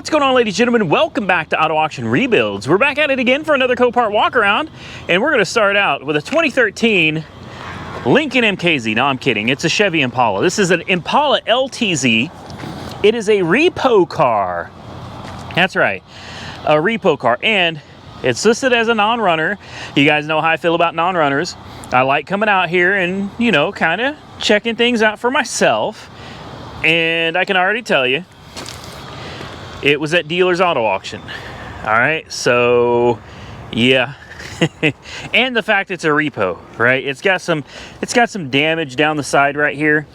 What's going on, ladies and gentlemen? Welcome back to Auto Auction Rebuilds. We're back at it again for another Copart walk around, and we're going to start out with a 2013 Lincoln MKZ. No, I'm kidding. It's a Chevy Impala. This is an Impala LTZ. It is a repo car. That's right, a repo car, and it's listed as a non-runner. You guys know how I feel about non-runners. I like coming out here and, you know, kind of checking things out for myself. And I can already tell you, it was at dealer's auto auction. All right, so yeah. And the fact it's a repo, right? It's got some damage down the side right here.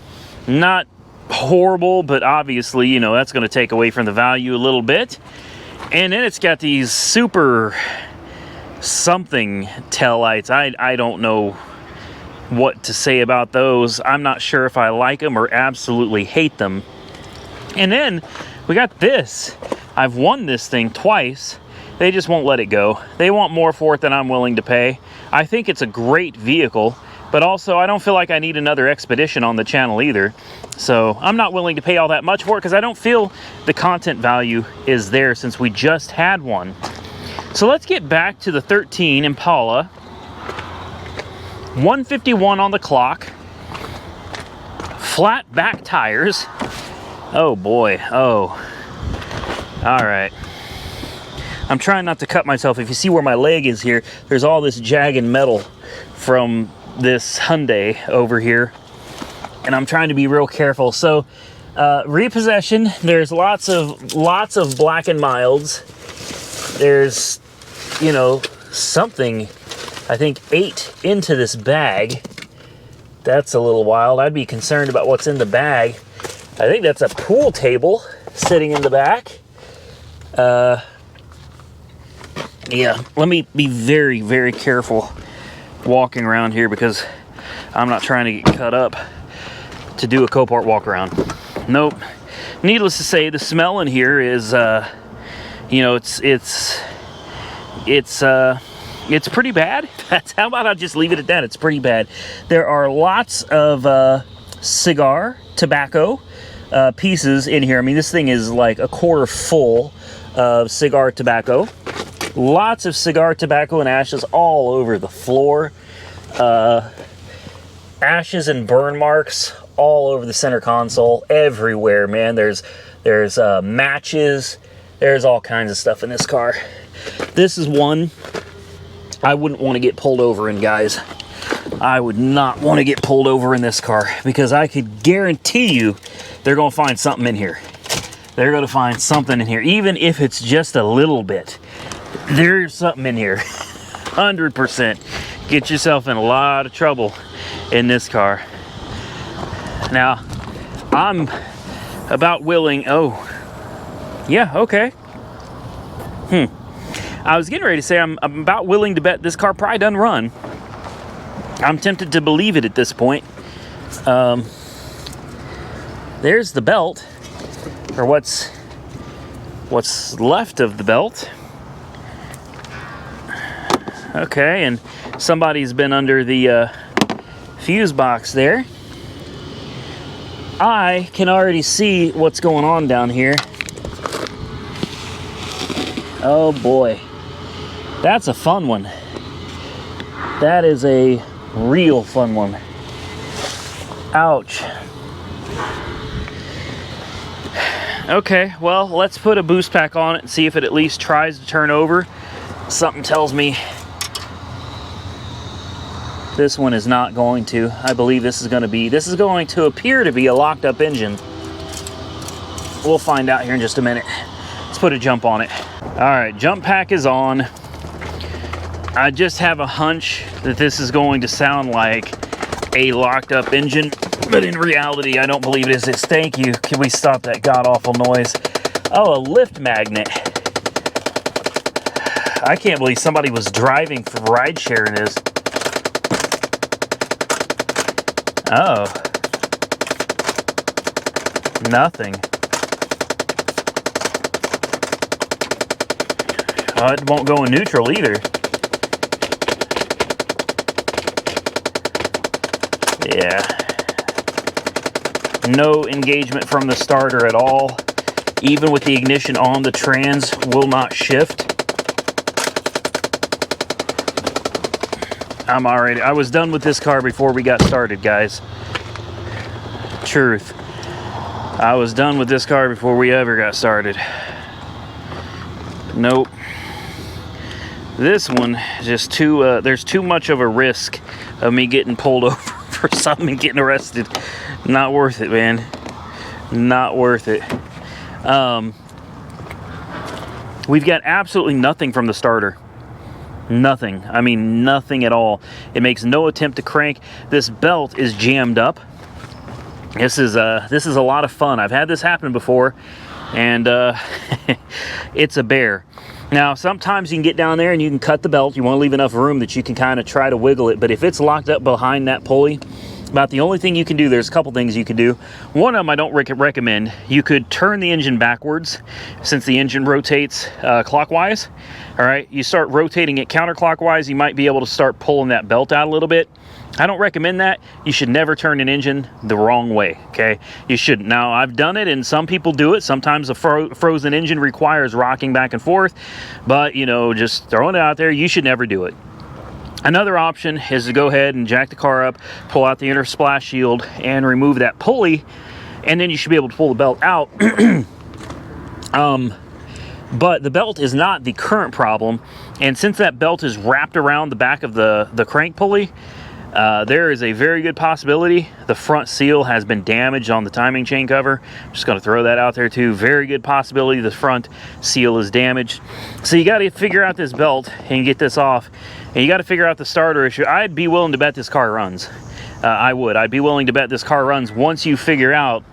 Not horrible, but obviously, you know, that's going to take away from the value a little bit. And then it's got these super something taillights. I don't know what to say about those. I'm not sure if I like them or absolutely hate them. And then we got this. I've won this thing twice. They just won't let it go. They want more for it than I'm willing to pay. I think it's a great vehicle, but also I don't feel like I need another Expedition on the channel either. So I'm not willing to pay all that much for it because I don't feel the content value is there since we just had one. So let's get back to the 13 Impala. 151 on the clock. Flat back tires. Oh boy, oh. All right. I'm trying not to cut myself. If you see where my leg is here, there's all this jagged metal from this Hyundai over here. And I'm trying to be real careful. So, repossession, there's lots of black and milds. There's, you know, something, I think 8 into this bag. That's a little wild. I'd be concerned about what's in the bag. I think that's a pool table sitting in the back. Yeah, let me be very, very careful walking around here because I'm not trying to get cut up to do a Copart walk around. Nope. Needless to say, the smell in here is, you know, it's pretty bad. How about I just leave it at that? It's pretty bad. There are lots of cigar tobacco pieces in here. I mean, this thing is like a quarter full of cigar tobacco. Lots of cigar tobacco and ashes all over the floor. Ashes and burn marks all over the center console, everywhere, man. There's matches. There's all kinds of stuff in this car. This is one I wouldn't want to get pulled over in, guys. I would not want to get pulled over in this car because I could guarantee you they're going to find something in here. They're going to find something in here, even if it's just a little bit. There's something in here. 100%. Get yourself in a lot of trouble in this car. Now, I'm about willing... Oh, yeah, okay. I was getting ready to say I'm about willing to bet this car probably doesn't run. I'm tempted to believe it at this point. There's the belt, or what's left of the belt. Okay, and somebody's been under the fuse box there. I can already see what's going on down here. Oh boy, that's a fun one. That is a real fun one. Ouch. Okay, well, let's put a boost pack on it and see if it at least tries to turn over. Something tells me this one is not going to. I believe this is going to appear to be a locked up engine. We'll find out here in just a minute. Let's put a jump on it. All right, jump pack is on. I just have a hunch that this is going to sound like a locked up engine, but in reality, I don't believe it is. Thank you. Can we stop that god-awful noise? Oh, a lift magnet. I can't believe somebody was driving for ride share in this. Oh. Nothing. Oh, it won't go in neutral either. Yeah. No engagement from the starter at all. even with the ignition on, the trans will not shift. I was done with this car before we got started, guys. Truth. I was done with this car before we ever got started. Nope. This one, just there's too much of a risk of me getting pulled over for something and getting arrested. Not worth it, man. Not worth it. We've got absolutely nothing from the starter. Nothing. I mean, nothing at all. It makes no attempt to crank. This belt is jammed up. This is a lot of fun. I've had this happen before, and it's a bear. Now, sometimes you can get down there and you can cut the belt. You want to leave enough room that you can kind of try to wiggle it. But if it's locked up behind that pulley, about the only thing you can do, there's a couple things you can do. One of them I don't recommend. You could turn the engine backwards, since the engine rotates clockwise. All right, you start rotating it counterclockwise, you might be able to start pulling that belt out a little bit. I don't recommend that. You should never turn an engine the wrong way, okay? You shouldn't. Now, I've done it, and some people do it. Sometimes a frozen engine requires rocking back and forth, but, you know, just throwing it out there, you should never do it. Another option is to go ahead and jack the car up, pull out the inner splash shield, and remove that pulley, and then you should be able to pull the belt out. But the belt is not the current problem, and since that belt is wrapped around the back of the crank pulley, there is a very good possibility the front seal has been damaged on the timing chain cover. I'm just going to throw that out there too. Very good possibility the front seal is damaged. So you got to figure out this belt and get this off, and you got to figure out the starter issue. I'd be willing to bet this car runs. I'd be willing to bet this car runs once you figure out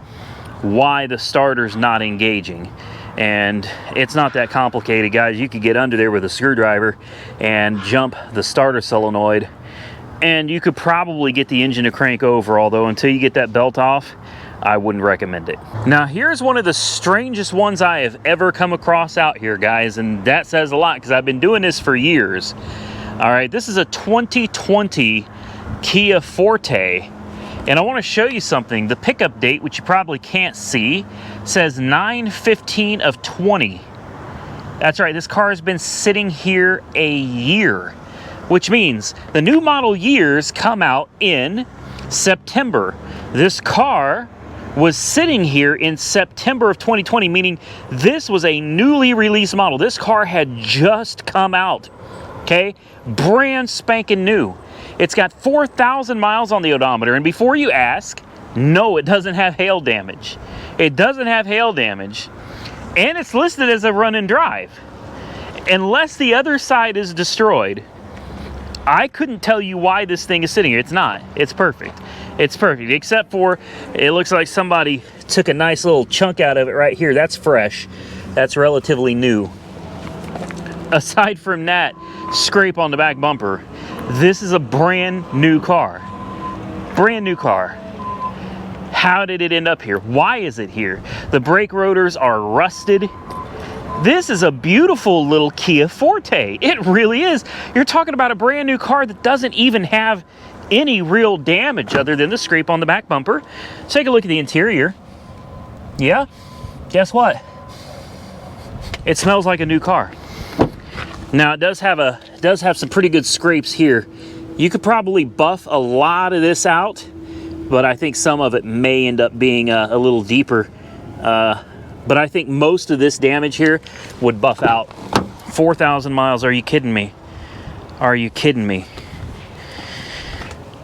why the starter's not engaging. And it's not that complicated, guys. You could get under there with a screwdriver and jump the starter solenoid, and you could probably get the engine to crank over, although until you get that belt off, I wouldn't recommend it. Now, here's one of the strangest ones I have ever come across out here, guys, and that says a lot because I've been doing this for years. All right, this is a 2020 Kia Forte, and I want to show you something. The pickup date, which you probably can't see, says 9/15 of 20. That's right, this car has been sitting here a year, which means the new model years come out in September. This car was sitting here in September of 2020, meaning this was a newly released model. This car had just come out, okay? Brand spanking new. It's got 4,000 miles on the odometer, and before you ask, no, it doesn't have hail damage. It doesn't have hail damage, and it's listed as a run and drive. Unless the other side is destroyed, I couldn't tell you why this thing is sitting here. It's not. It's perfect. It's perfect, except for it looks like somebody took a nice little chunk out of it right here. That's fresh. That's relatively new. Aside from that scrape on the back bumper, this is a brand new car. Brand new car. How did it end up here? Why is it here? The brake rotors are rusted. This is a beautiful little Kia Forte. It really is. You're talking about a brand new car that doesn't even have any real damage other than the scrape on the back bumper. Let's take a look at the interior. Yeah, guess what? It smells like a new car. Now it does have some pretty good scrapes here. You could probably buff a lot of this out, but I think some of it may end up being a little deeper. But I think most of this damage here would buff out. 4,000 miles, are you kidding me? Are you kidding me?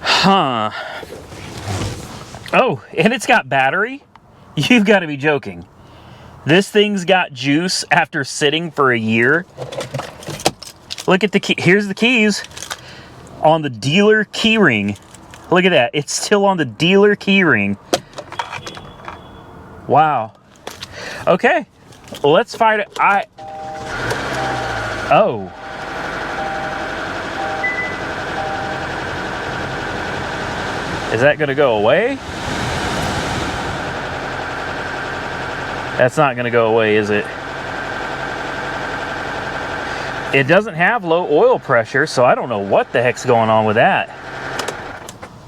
Huh. Oh, and it's got battery? You've got to be joking. This thing's got juice after sitting for a year. Look at the key. Here's the keys on the dealer key ring. Look at that. It's still on the dealer key ring. Wow. Okay, let's fight it. Oh. Is that gonna go away? That's not gonna go away, is it? It doesn't have low oil pressure, so I don't know what the heck's going on with that.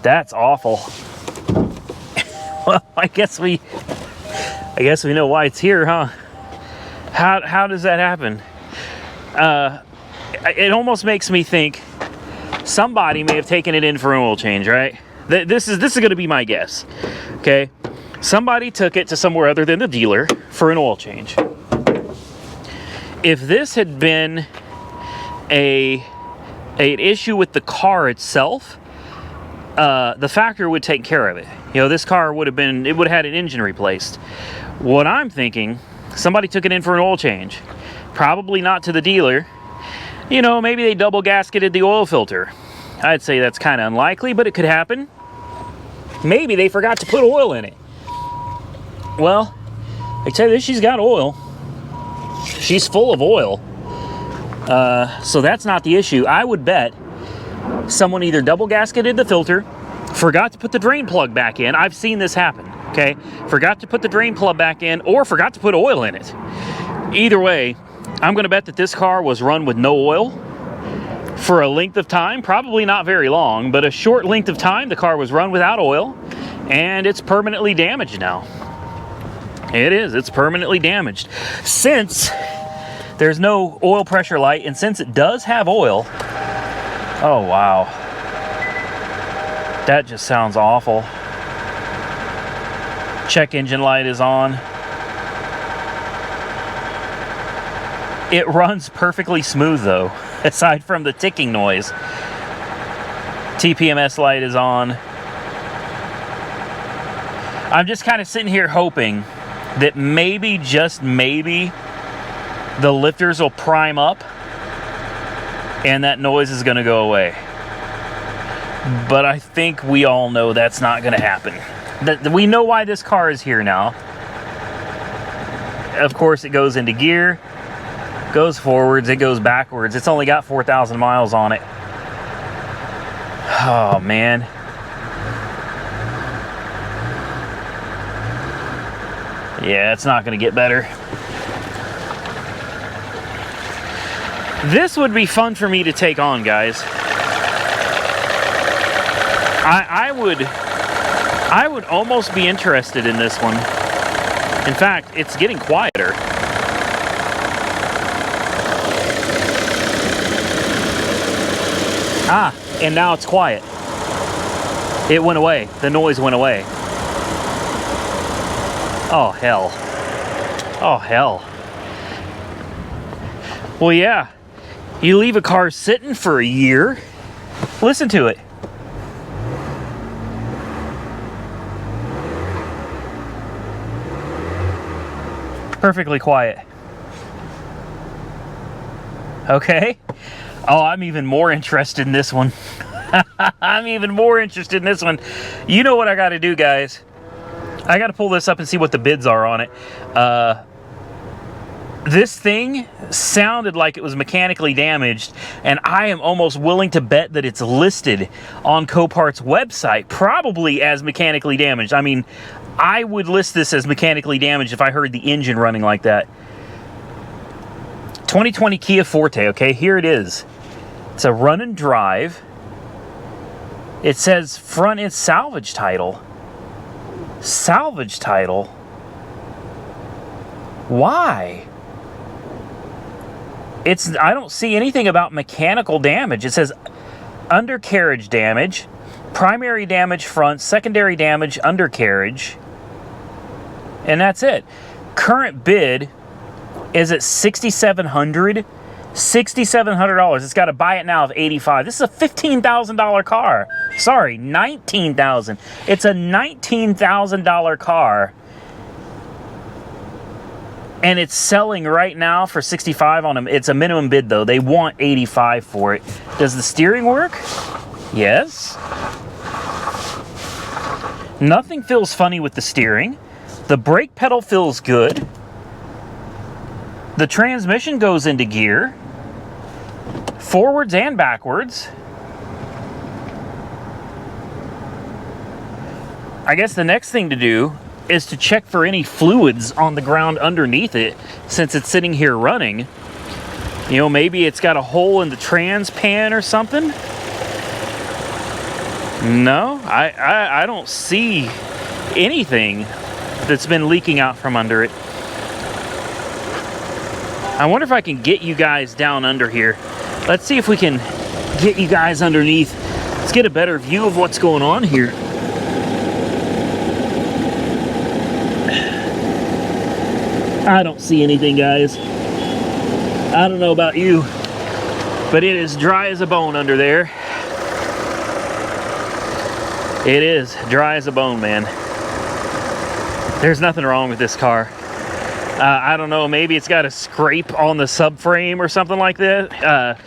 That's awful. Well, I guess we know why it's here, huh? How does that happen? It almost makes me think somebody may have taken it in for an oil change, right? This is going to be my guess. Okay, somebody took it to somewhere other than the dealer for an oil change. If this had been an issue with the car itself, the factory would take care of it. You know, this car would have had an engine replaced. What I'm thinking, somebody took it in for an oil change. Probably not to the dealer. You know, maybe they double gasketed the oil filter. I'd say that's kind of unlikely, but it could happen. Maybe they forgot to put oil in it. Well, I tell you this, she's got oil. She's full of oil. So that's not the issue. I would bet someone either double gasketed the filter, forgot to put the drain plug back in. I've seen this happen, okay? Forgot to put the drain plug back in, or forgot to put oil in it. Either way, I'm gonna bet that this car was run with no oil for a length of time, probably not very long, but a short length of time. The car was run without oil, and it's permanently damaged now. It is, it's permanently damaged. Since there's no oil pressure light, and since it does have oil, oh wow, that just sounds awful. Check engine light is on. It runs perfectly smooth though, aside from the ticking noise. TPMS light is on. I'm just kind of sitting here hoping that maybe, just maybe, the lifters will prime up and that noise is going to go away. But I think we all know that's not going to happen. We know why this car is here now. Of course, it goes into gear, goes forwards, it goes backwards. It's only got 4,000 miles on it. Oh, man. Yeah, it's not going to get better. This would be fun for me to take on, guys. I would almost be interested in this one. In fact, it's getting quieter. Ah, and now it's quiet. It went away. The noise went away. Oh, hell. Oh, hell. Well, yeah. You leave a car sitting for a year. Listen to it. Perfectly quiet. Okay. Oh, I'm even more interested in this one. I'm even more interested in this one. You know what I got to do, guys? I got to pull this up and see what the bids are on it. This thing sounded like it was mechanically damaged, and I am almost willing to bet that it's listed on Copart's website, probably as mechanically damaged. I mean, I would list this as mechanically damaged if I heard the engine running like that. 2020 Kia Forte, okay, here it is. It's a run and drive. It says front end salvage title. Salvage title? Why? I don't see anything about mechanical damage. It says undercarriage damage, primary damage front, secondary damage undercarriage, and that's it. Current bid is at $6,700. $6,700. It's got a buy it now of $85,000. This is a $15,000 car. Sorry, $19,000. It's a $19,000 car. And it's selling right now for $65,000 on them. It's a minimum bid though. They want $85,000 for it. Does the steering work? Yes. Nothing feels funny with the steering. The brake pedal feels good. The transmission goes into gear, forwards and backwards. I guess the next thing to do is to check for any fluids on the ground underneath it, since it's sitting here running. You know, maybe it's got a hole in the trans pan or something. No, I don't see anything that's been leaking out from under it. I wonder if I can get you guys down under here. Let's see if we can get you guys underneath. Let's get a better view of what's going on here. I don't see anything, guys. I don't know about you, but it is dry as a bone under there. It is dry as a bone, man. There's nothing wrong with this car. I don't know, maybe it's got a scrape on the subframe or something like that.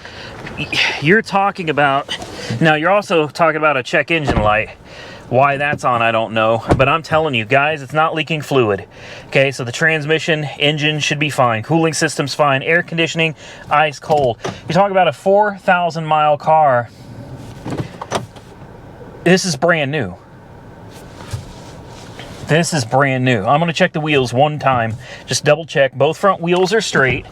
You're talking about, now you're also talking about a check engine light. Why that's on, I don't know. But I'm telling you guys, it's not leaking fluid. Okay, so the transmission, engine should be fine. Cooling system's fine. Air conditioning, ice cold. You're talking about a 4,000 mile car. This is brand new. This is brand new. I'm gonna check the wheels one time. Just double check. Both front wheels are straight.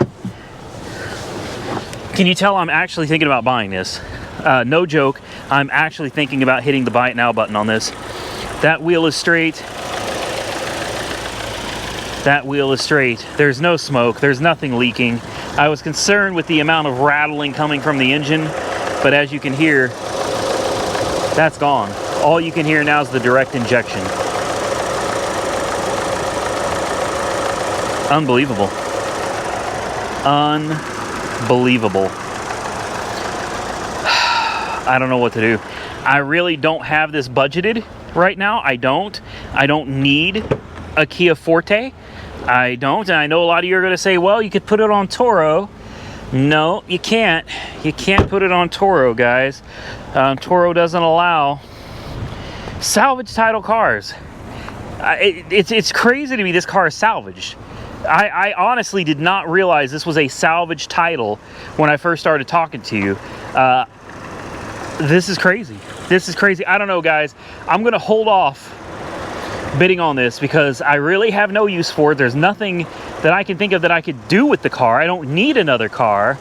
Can you tell I'm actually thinking about buying this? No joke, I'm actually thinking about hitting the buy it now button on this. That wheel is straight. That wheel is straight. There's no smoke, there's nothing leaking. I was concerned with the amount of rattling coming from the engine, but as you can hear, that's gone. All you can hear now is the direct injection. Unbelievable. Unbelievable. I don't know what to do. I really don't have this budgeted right now. I don't need a Kia Forte. I don't. And I know a lot of you are going to say, well, you could put it on Toro. No, you can't. You can't put it on Toro, guys. Toro doesn't allow salvage title cars. It's crazy to me this car is salvaged. I honestly did not realize this was a salvage title when I first started talking to you. This is crazy. This is crazy. I don't know, guys. I'm going to hold off bidding on this because I really have no use for it. There's nothing that I can think of that I could do with the car. I don't need another car.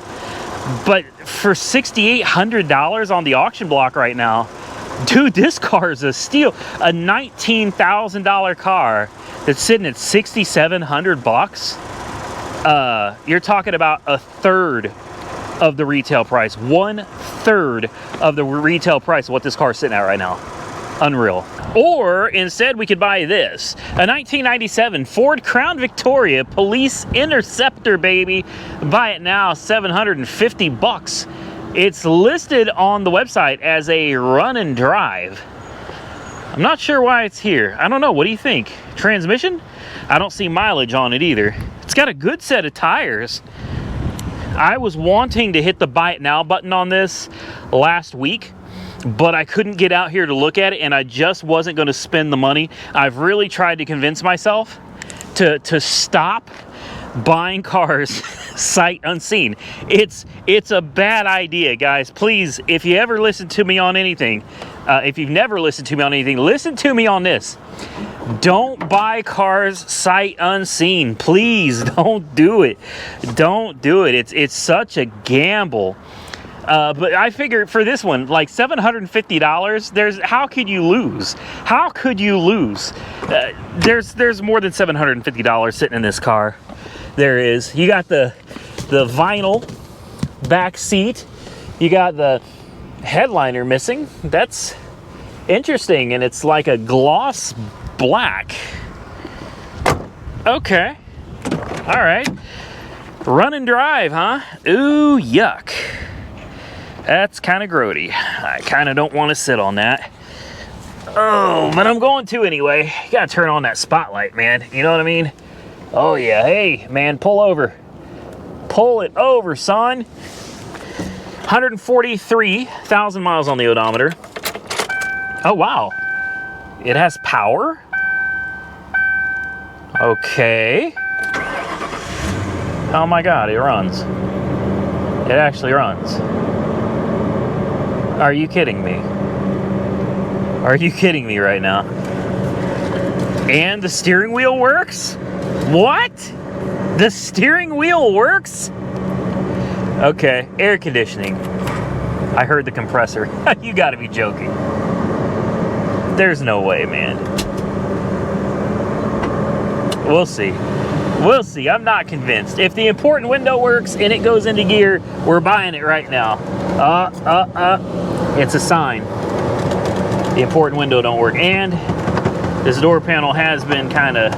But for $6,800 on the auction block right now, dude, this car is a steal. A $19,000 car that's sitting at $6,700. You're talking about a third of the retail price. 1/3 of the retail price of what this car is sitting at right now. Unreal. Or instead we could buy this, a 1997 Ford Crown Victoria Police Interceptor, baby. Buy it now, $750. It's listed on the website as a run and drive. I'm not sure why it's here. I don't know. What do you think? Transmission? I don't see mileage on it either. It's got a good set of tires. I was wanting to hit the buy it now button on this last week, but I couldn't get out here to look at it, and I just wasn't going to spend the money. I've really tried to convince myself to stop buying cars sight unseen. It's a bad idea, guys. Please, if you ever listen to me on anything, if you've never listened to me on anything, listen to me on this. Don't buy cars sight unseen. Please don't do it. Don't do it. It's such a gamble. But I figured for this one, like $750, how could you lose? How could you lose? There's more than $750 sitting in this car. There is. You got the vinyl back seat. You got the headliner missing. That's interesting, and it's like a gloss black. Okay. All right. Run and drive, huh? Ooh, yuck. That's kind of grody. I kind of don't want to sit on that. Oh, but I'm going to anyway. You gotta turn on that spotlight, man. You know what I mean? Oh yeah. Hey, man, pull over. Pull it over, son. 143,000 miles on the odometer. Oh, wow. It has power. Okay. Oh my God, it runs. It actually runs. Are you kidding me? Are you kidding me right now? And the steering wheel works? What? The steering wheel works? Okay, air conditioning. I heard the compressor. You gotta be joking. There's no way, man. We'll see. We'll see. I'm not convinced. If the important window works and it goes into gear, we're buying it right now. It's a sign. The important window don't work. And this door panel has been kind of,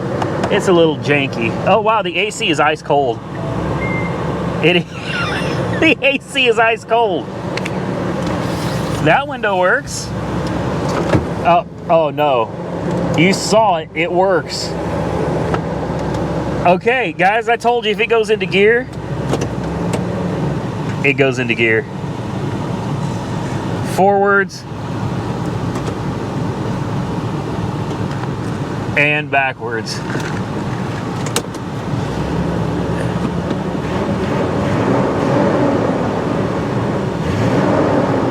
it's a little janky. Oh wow, the AC is ice cold. The AC is ice cold. That window works. Oh no. You saw it, it works. Okay, guys, I told you if it goes into gear, it goes into gear. Forwards and backwards.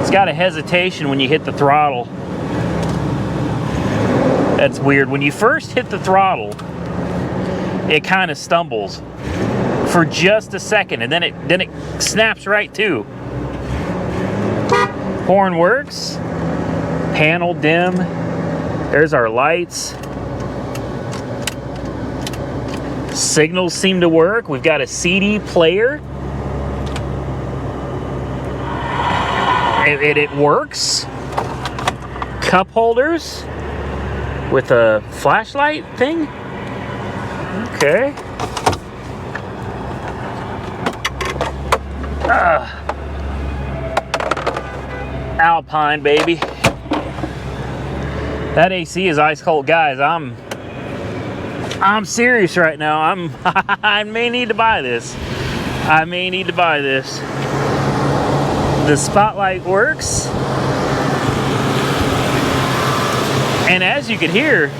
It's got a hesitation when you hit the throttle. That's weird. When you first hit the throttle, it kind of stumbles for just a second, and then it snaps right to. Horn works. Panel dim. There's our lights. Signals seem to work. We've got a CD player. It works. Cup holders with a flashlight thing. Okay. Alpine, baby. That AC is ice cold, guys. I'm serious right now. I may need to buy this. I may need to buy this. The spotlight works. And as you can hear,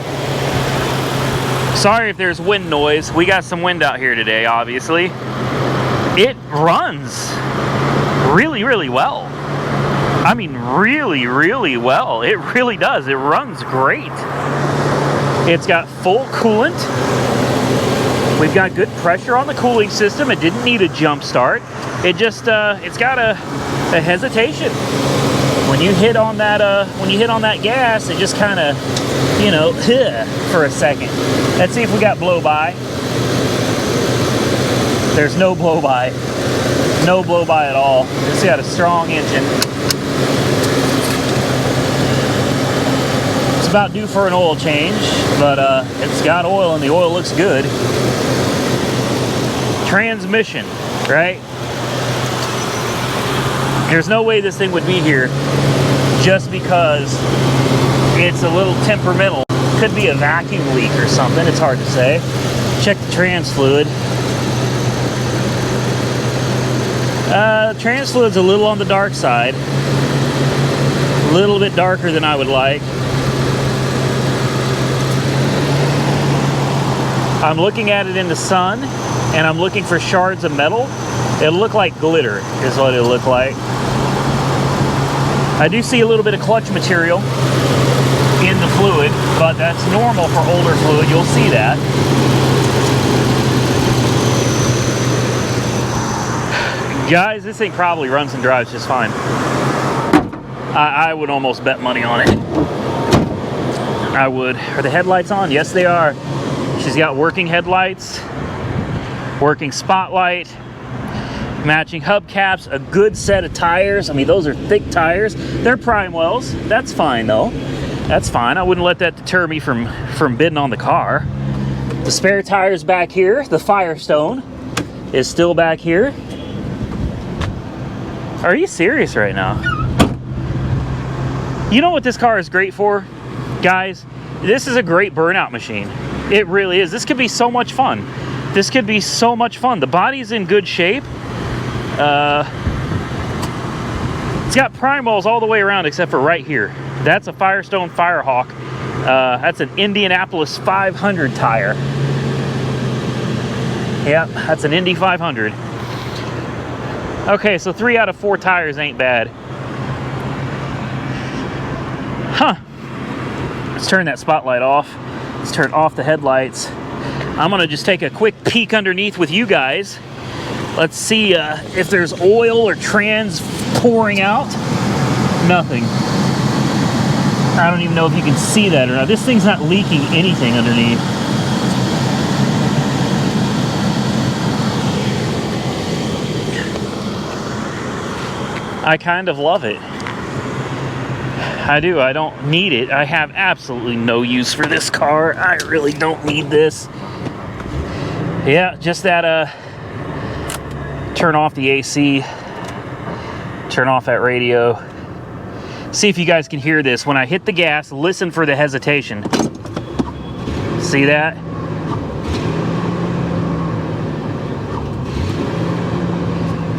sorry if there's wind noise. We got some wind out here today, obviously. It runs really, really well. I mean, really, really well. It really does. It runs great. It's got full coolant. We've got good pressure on the cooling system. It didn't need a jump start. It just, it's got a hesitation. When you hit on that, gas, it just kind of, you know, for a second. Let's see if we got blow by. There's no blow by. No blow by at all. It's got a strong engine. It's about due for an oil change, but it's got oil and the oil looks good. Transmission, right? There's no way this thing would be here just because it's a little temperamental. Could be a vacuum leak or something, it's hard to say. Check the trans fluid. Trans fluid's a little on the dark side. A little bit darker than I would like. I'm looking at it in the sun, and I'm looking for shards of metal. It'll look like glitter, is what it'll look like. I do see a little bit of clutch material in the fluid, but that's normal for older fluid. You'll see that. Guys, this thing probably runs and drives just fine. I would almost bet money on it. I would. Are the headlights on? Yes, they are. She's got working headlights, working spotlight, matching hubcaps, a good set of tires. I mean, those are thick tires. They're prime wells. That's fine, though. That's fine. I wouldn't let that deter me from bidding on the car. The spare tire's back here. The Firestone is still back here. Are you serious right now? You know what this car is great for, guys? This is a great burnout machine. It really is. This could be so much fun. This could be so much fun. The body's in good shape. It's got prime wells all the way around except for right here. That's a Firestone Firehawk. That's an Indianapolis 500 tire. Yep, that's an Indy 500. Okay, so 3 out of 4 tires ain't bad. Huh. Let's turn that spotlight off. Let's turn off the headlights. I'm gonna just take a quick peek underneath with you guys. Let's see if there's oil or trans pouring out. Nothing. I don't even know if you can see that or not. This thing's not leaking anything underneath. I kind of love it. I do. I don't need it. I have absolutely no use for this car. I really don't need this. Yeah, just that, turn off the AC, turn off that radio. See if you guys can hear this. When I hit the gas, listen for the hesitation. See that?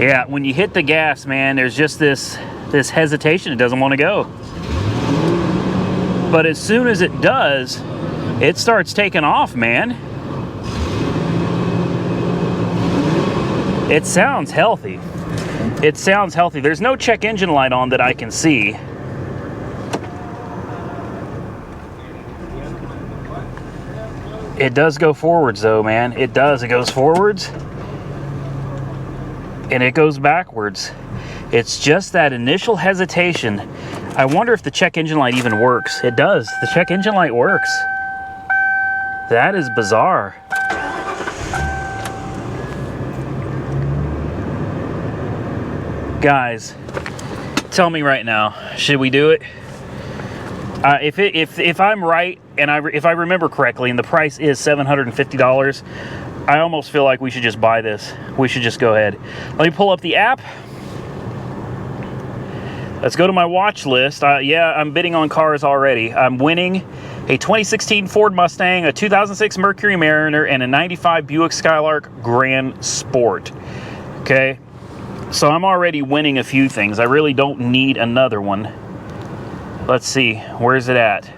Yeah, when you hit the gas, man, there's just this hesitation. It doesn't want to go. But as soon as it does, it starts taking off, man. It sounds healthy. It sounds healthy. There's no check engine light on that I can see. It does go forwards though, man. It does. It goes forwards and it goes backwards. It's just that initial hesitation. I wonder if the check engine light even works. It does. The check engine light works. That is bizarre. Guys, tell me right now, should we do it? If I'm right and if I remember correctly and the price is $750, I almost feel like we should just buy this. We should just go ahead. Let me pull up the app. Let's go to my watch list. Yeah, I'm bidding on cars already. I'm winning a 2016 Ford Mustang, a 2006 Mercury Mariner, and a 95 Buick Skylark Grand Sport. Okay, so I'm already winning a few things. I really don't need another one. Let's see, where's it at?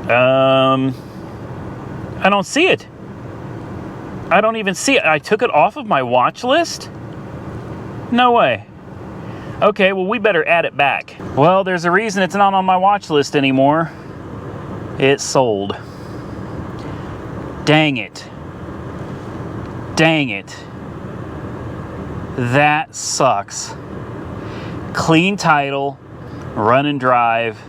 I don't see it. I don't even see it. I took it off of my watch list? No way. Okay, well, we better add it back. Well, there's a reason it's not on my watch list anymore. It sold. Dang it. Dang it. That sucks. Clean title, run and drive,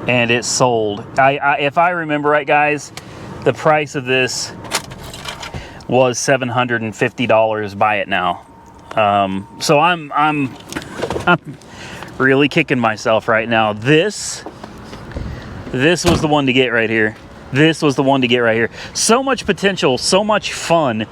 and it sold. If I remember right, guys, the price of this was $750. Buy it now. So I'm really kicking myself right now. This was the one to get right here. This was the one to get right here. So much potential, so much fun,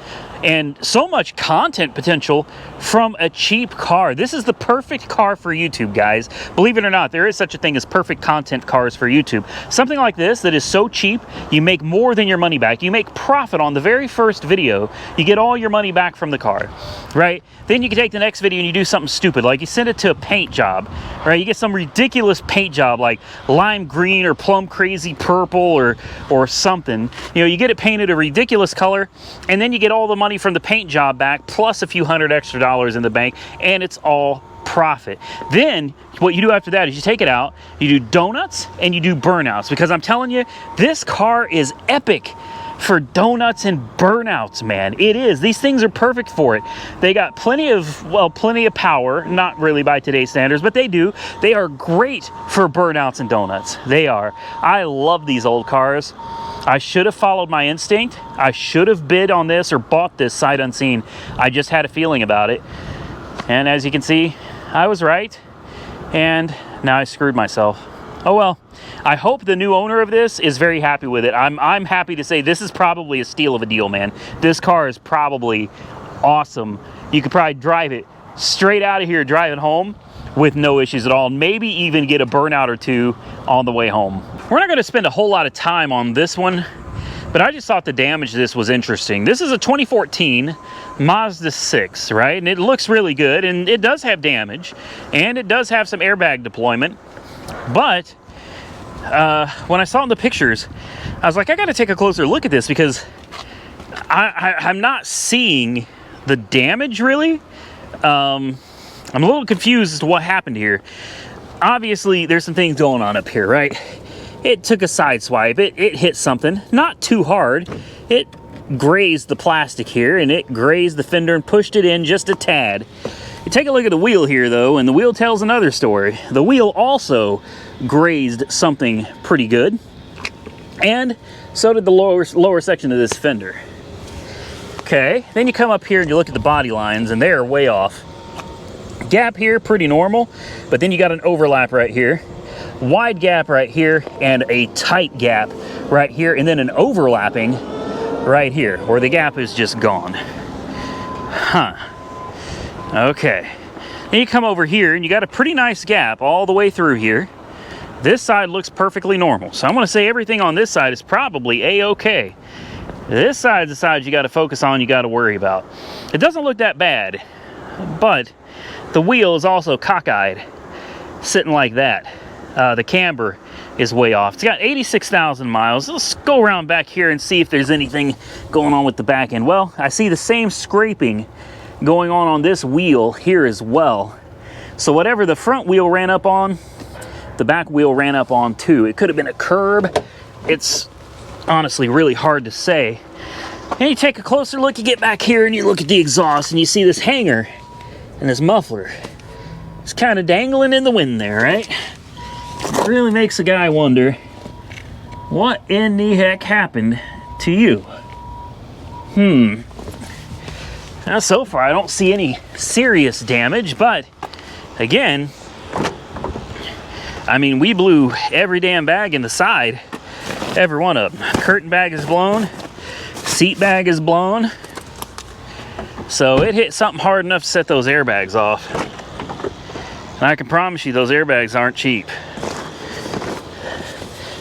and so much content potential from a cheap car. This is the perfect car for YouTube, guys. Believe it or not, there is such a thing as perfect content cars for YouTube. Something like this that is so cheap, you make more than your money back. You make profit on the very first video. You get all your money back from the car, right? Then you can take the next video and you do something stupid, like you send it to a paint job, right? You get some ridiculous paint job like lime green or plum crazy purple or something. You know, you get it painted a ridiculous color, and then you get all the money from the paint job back, plus a few $100 extra in the bank, and it's all profit. Then what you do after that is you take it out, you do donuts, and you do burnouts, because I'm telling you, this car is epic for donuts and burnouts, man. It is. These things are perfect for it. They got plenty of power, not really by today's standards, but they do. They are great for burnouts and donuts. They are. I love these old cars. I should have followed my instinct. I should have bid on this or bought this sight unseen. I just had a feeling about it. And as you can see, I was right. And now I screwed myself. Oh well. I hope the new owner of this is very happy with it. I'm happy to say this is probably a steal of a deal, man. This car is probably awesome. You could probably drive it straight out of here, drive it home with no issues at all. Maybe even get a burnout or two on the way home. We're not going to spend a whole lot of time on this one, but I just thought the damage to this was interesting. This is a 2014 Mazda 6, right? And it looks really good, and it does have damage, and it does have some airbag deployment. But when I saw it in the pictures, I was like, I got to take a closer look at this, because I'm not seeing the damage, really. I'm a little confused as to what happened here. Obviously, there's some things going on up here, right? It took a side swipe. It hit something, not too hard. It grazed the plastic here, and it grazed the fender and pushed it in just a tad. You take a look at the wheel here, though, and the wheel tells another story. The wheel also grazed something pretty good, and so did the lower section of this fender. Okay, then you come up here and you look at the body lines, and they are way off. Gap here, pretty normal, but then you got an overlap right here, wide gap right here, and a tight gap right here, and then an overlapping right here, where the gap is just gone. Huh. Okay. Then you come over here, and you got a pretty nice gap all the way through here. This side looks perfectly normal, so I'm going to say everything on this side is probably A-okay. This side's the side you got to focus on, you got to worry about. It doesn't look that bad, but the wheel is also cockeyed, sitting like that. The camber is way off. It's got 86,000 miles. Let's go around back here and see if there's anything going on with the back end. Well, I see the same scraping going on this wheel here as well. So whatever the front wheel ran up on, the back wheel ran up on too. It could have been a curb. It's honestly really hard to say. And you take a closer look, you get back here and you look at the exhaust and you see this hanger and this muffler. It's kind of dangling in the wind there, right? It really makes a guy wonder, what in the heck happened to you? Now, so far, I don't see any serious damage, but again, I mean, we blew every damn bag in the side, every one of them. Curtain bag is blown, seat bag is blown, so it hit something hard enough to set those airbags off. And I can promise you those airbags aren't cheap.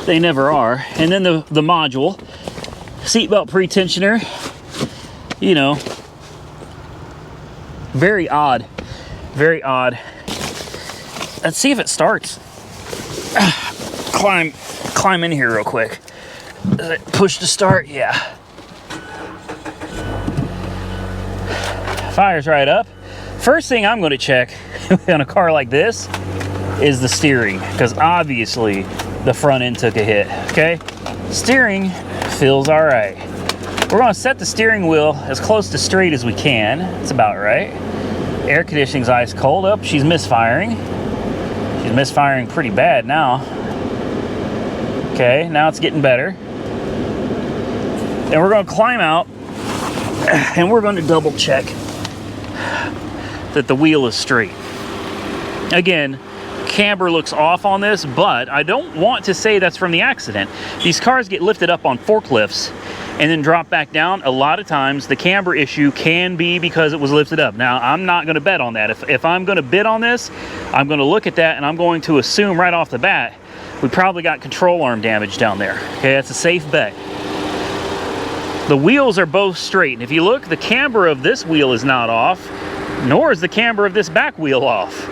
They never are. And then the module, seatbelt pretensioner, you know, very odd, very odd. Let's see if it starts. Climb in here real quick. Does it push to start? Yeah. Fires right up. First thing I'm going to check on a car like this is the steering, because obviously the front end took a hit. Okay, steering feels all right. We're going to set the steering wheel as close to straight as we can. It's about right. Air conditioning's ice cold. Up, she's misfiring. She's misfiring pretty bad now. Okay, now it's getting better. And we're going to climb out and we're going to double check that the wheel is straight. Again, camber looks off on this, but I don't want to say that's from the accident. These cars get lifted up on forklifts and then drop back down. A lot of times the camber issue can be because it was lifted up. Now, I'm not going to bet on that. If I'm going to bid on this, I'm going to look at that and I'm going to assume right off the bat we probably got control arm damage down there. Okay, that's a safe bet. The wheels are both straight, and if you look, the camber of this wheel is not off, nor is the camber of this back wheel off.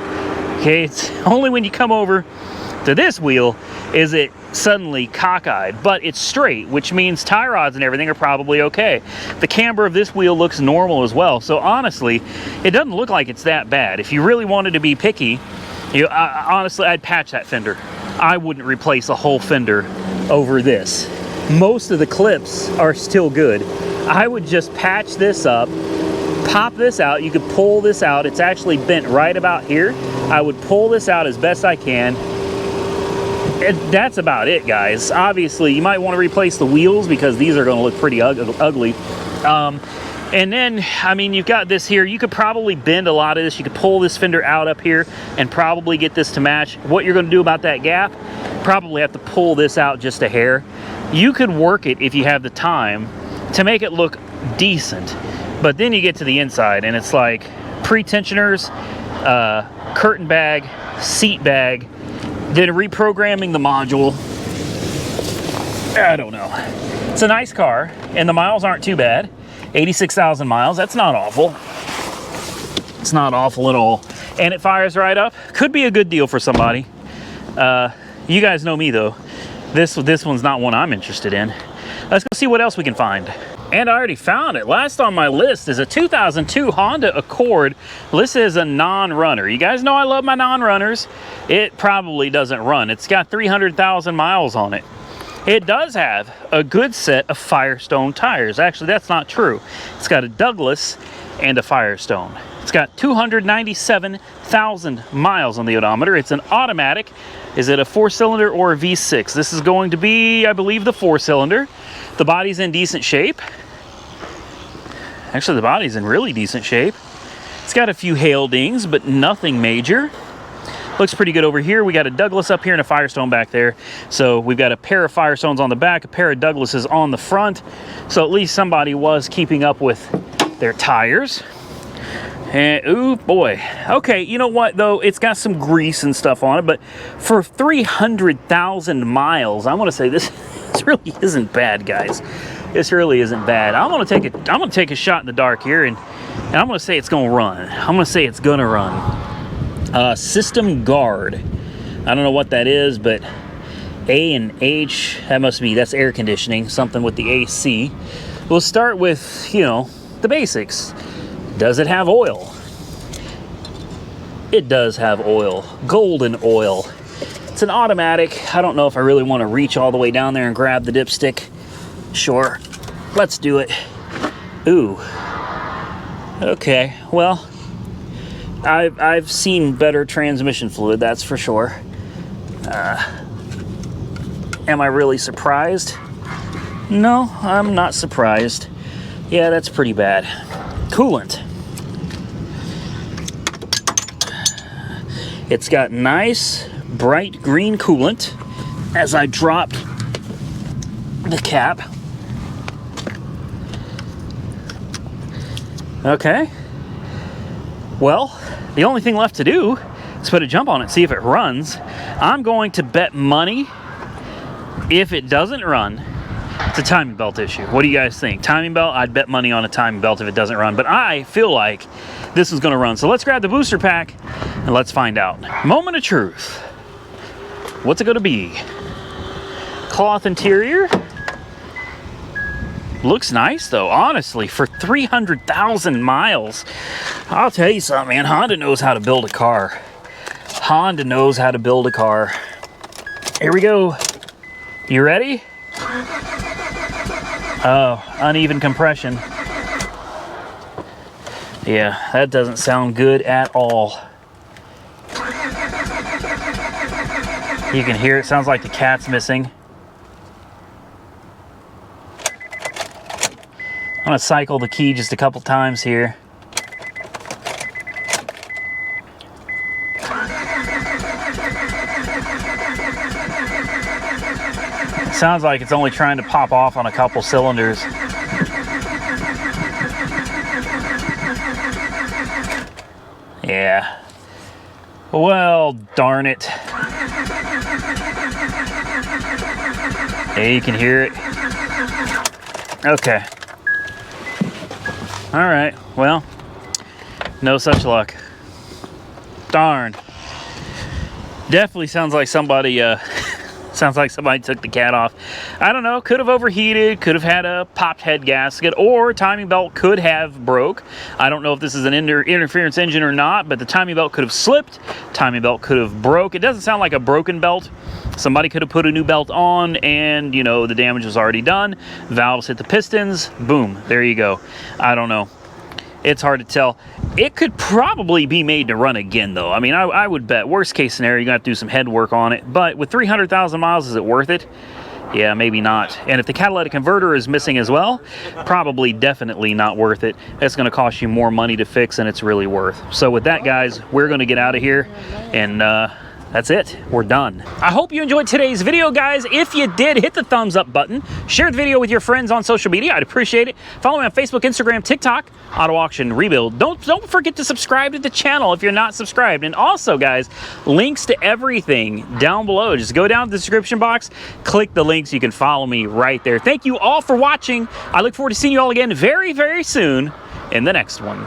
Okay, it's only when you come over to this wheel is it suddenly cockeyed, but it's straight, which means tie rods and everything are probably okay. The camber of this wheel looks normal as well, so honestly, it doesn't look like it's that bad. If you really wanted to be picky, honestly, I'd patch that fender. I wouldn't replace a whole fender over this. Most of the clips are still good. I would just patch this up, pop this out. You could pull this out. It's actually bent right about here. I would pull this out as best I can. That's about it, guys. Obviously, you might want to replace the wheels because these are going to look pretty ugly. And then, I mean, you've got this here. You could probably bend a lot of this. You could pull this fender out up here and probably get this to match. What you're going to do about that gap, probably have to pull this out just a hair. You could work it if you have the time to make it look decent. But then you get to the inside and it's like pretensioners, curtain bag, seat bag, then reprogramming the module. I don't know. It's a nice car and the miles aren't too bad. 86,000 miles, that's not awful. It's not awful at all. And it fires right up. Could be a good deal for somebody. You guys know me though. This one's not one I'm interested in. Let's go see what else we can find. And I already found it. Last on my list is a 2002 Honda Accord. Listed as a non-runner. You guys know I love my non-runners. It probably doesn't run. It's got 300,000 miles on it. It does have a good set of Firestone tires. Actually, that's not true. It's got a Douglas and a Firestone. It's got 297,000 miles on the odometer. It's an automatic. Is it a 4-cylinder or a V6? This is going to be, I believe, the 4-cylinder. The body's in decent shape. Actually, the body's in really decent shape. It's got a few hail dings, but nothing major. Looks pretty good over here. We got a Douglas up here and a Firestone back there. So we've got a pair of Firestones on the back, a pair of Douglases on the front. So at least somebody was keeping up with their tires. And, ooh, boy. Okay, you know what, though? It's got some grease and stuff on it, but for 300,000 miles, I want to say this really isn't bad, guys. This really isn't bad. I'm gonna take a shot in the dark here, and I'm gonna say it's gonna run. I'm gonna say it's gonna run. System guard. I don't know what that is, but A and H, that's air conditioning, something with the AC. We'll start with, you know, the basics. Does it have oil? It does have oil, golden oil. It's an automatic. I don't know if I really want to reach all the way down there and grab the dipstick. Sure, let's do it. Ooh. Okay, well, I've seen better transmission fluid, that's for sure. Am I really surprised? No, I'm not surprised. Yeah, that's pretty bad. Coolant. It's got nice, bright green coolant as I dropped the cap. Okay. Well, the only thing left to do is put a jump on it, see if it runs. I'm going to bet money if it doesn't run, it's a timing belt issue. What do you guys think? Timing belt? I'd bet money on a timing belt if it doesn't run, but I feel like this is gonna run. So let's grab the booster pack and let's find out. Moment of truth. What's it gonna be? Cloth interior. Looks nice though, honestly, for 300,000 miles. I'll tell you something, man, Honda knows how to build a car. Honda knows how to build a car. Here we go. You ready? Oh, uneven compression. Yeah, that doesn't sound good at all. You can hear it, sounds like the cat's missing. I'm gonna cycle the key just a couple times here. Sounds like it's only trying to pop off on a couple cylinders. Yeah. Well, darn it. Yeah, you can hear it. Okay. All right, well, no such luck. Darn. Definitely sounds like somebody took the cat off. I don't know, could have overheated, could have had a popped head gasket, or timing belt could have broke. I don't know if this is an interference engine or not, but the timing belt could have slipped, timing belt could have broke. It doesn't sound like a broken belt. Somebody could have put a new belt on and, you know, the damage was already done. Valves hit the pistons, boom, there you go. I don't know. It's hard to tell. It could probably be made to run again, though. I mean, I would bet, worst case scenario, you're going to have to do some head work on it. But with 300,000 miles, is it worth it? Yeah, maybe not. And if the catalytic converter is missing as well, probably definitely not worth it. That's going to cost you more money to fix than it's really worth. So with that, guys, we're going to get out of here, and that's it. We're done. I hope you enjoyed today's video, guys. If you did, hit the thumbs up button. Share the video with your friends on social media. I'd appreciate it. Follow me on Facebook, Instagram, TikTok, Auto Auction Rebuild. Don't forget to subscribe to the channel if you're not subscribed. And also, guys, links to everything down below. Just go down to the description box, click the links. You can follow me right there. Thank you all for watching. I look forward to seeing you all again very, very soon in the next one.